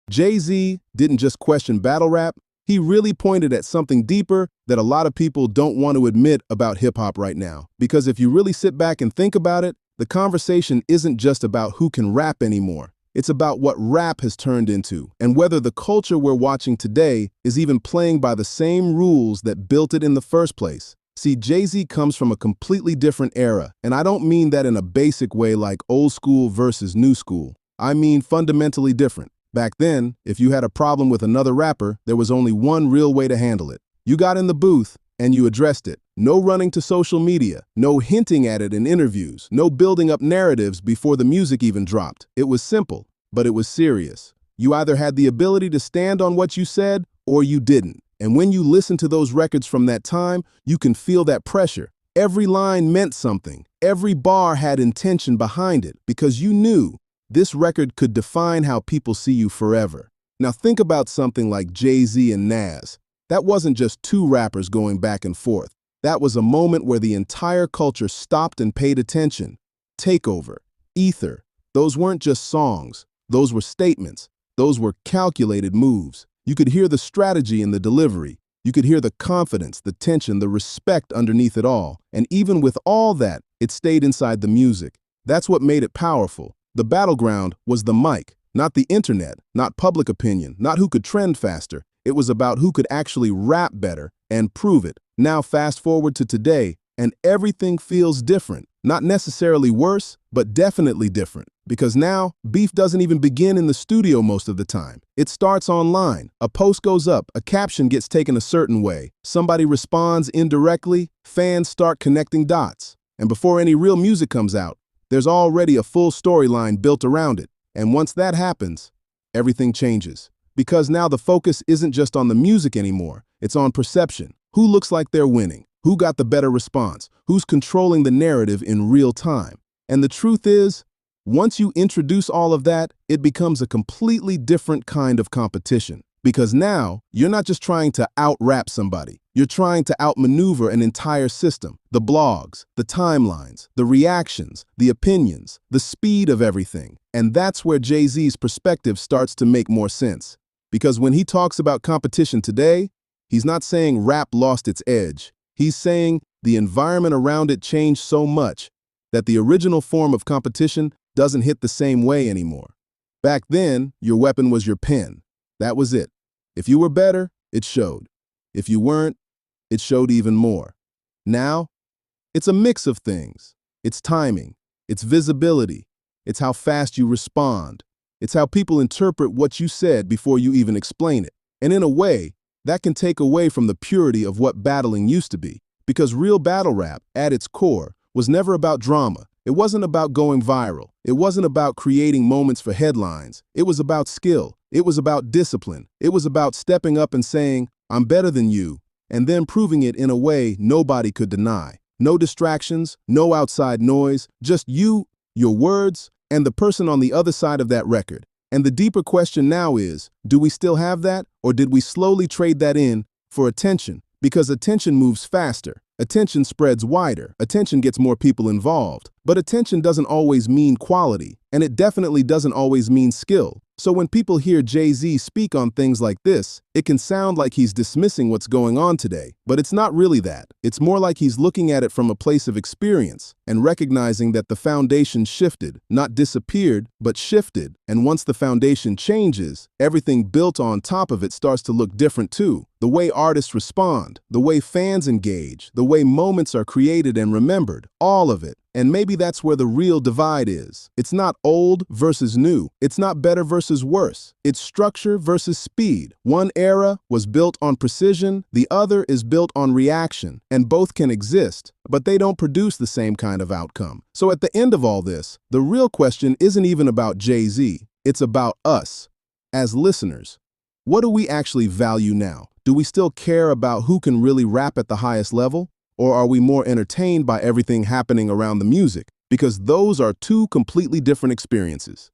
Jay-Z didn't just question battle rap, he really pointed at something deeper that a lot of people don't want to admit about hip-hop right now. Because if you really sit back and think about it, the conversation isn't just about who can rap anymore. It's about what rap has turned into, and whether the culture we're watching today is even playing by the same rules that built it in the first place. See, Jay-Z comes from a completely different era, and I don't mean that in a basic way like old school versus new school. I mean fundamentally different. Back then, if you had a problem with another rapper, there was only one real way to handle it. You got in the booth and you addressed it. No running to social media, no hinting at it in interviews, no building up narratives before the music even dropped. It was simple, but it was serious. You either had the ability to stand on what you said or you didn't. And when you listen to those records from that time, you can feel that pressure. Every line meant something. Every bar had intention behind it because you knew this record could define how people see you forever. Now think about something like Jay-Z and Nas. That wasn't just two rappers going back and forth. That was a moment where the entire culture stopped and paid attention. Takeover, Ether, those weren't just songs. Those were statements. Those were calculated moves. You could hear the strategy in the delivery. You could hear the confidence, the tension, the respect underneath it all. And even with all that, it stayed inside the music. That's what made it powerful. The battleground was the mic, not the internet, not public opinion, not who could trend faster. It was about who could actually rap better and prove it. Now fast forward to today, and everything feels different. Not necessarily worse, but definitely different. Because now, beef doesn't even begin in the studio most of the time. It starts online. A post goes up, a caption gets taken a certain way, somebody responds indirectly, fans start connecting dots. And before any real music comes out, there's already a full storyline built around it. And once that happens, everything changes. Because now the focus isn't just on the music anymore, it's on perception. Who looks like they're winning? Who got the better response? Who's controlling the narrative in real time? And the truth is, once you introduce all of that, it becomes a completely different kind of competition. Because now, you're not just trying to out-rap somebody. You're trying to outmaneuver an entire system. The blogs, the timelines, the reactions, the opinions, the speed of everything. And that's where Jay-Z's perspective starts to make more sense. Because when he talks about competition today, he's not saying rap lost its edge. He's saying the environment around it changed so much that the original form of competition doesn't hit the same way anymore. Back then, your weapon was your pen. That was it. If you were better, it showed. If you weren't, it showed even more. Now, it's a mix of things. It's timing. It's visibility. It's how fast you respond. It's how people interpret what you said before you even explain it. And in a way, that can take away from the purity of what battling used to be. Because real battle rap, at its core, was never about drama. It wasn't about going viral. It wasn't about creating moments for headlines. It was about skill. It was about discipline. It was about stepping up and saying, I'm better than you, and then proving it in a way nobody could deny. No distractions, no outside noise, just you, your words, and the person on the other side of that record. And the deeper question now is, do we still have that, or did we slowly trade that in for attention? Because attention moves faster. Attention spreads wider. Attention gets more people involved. But attention doesn't always mean quality, and it definitely doesn't always mean skill. So when people hear Jay-Z speak on things like this, it can sound like he's dismissing what's going on today. But it's not really that. It's more like he's looking at it from a place of experience and recognizing that the foundation shifted, not disappeared, but shifted. And once the foundation changes, everything built on top of it starts to look different too. The way artists respond, the way fans engage, the way moments are created and remembered, all of it. And maybe that's where the real divide is. It's not old versus new. It's not better versus worse. It's structure versus speed. One era was built on precision, the other is built on reaction, and both can exist, but they don't produce the same kind of outcome. So at the end of all this, the real question isn't even about Jay-Z. It's about us, as listeners. What do we actually value now? Do we still care about who can really rap at the highest level? Or are we more entertained by everything happening around the music? Because those are two completely different experiences.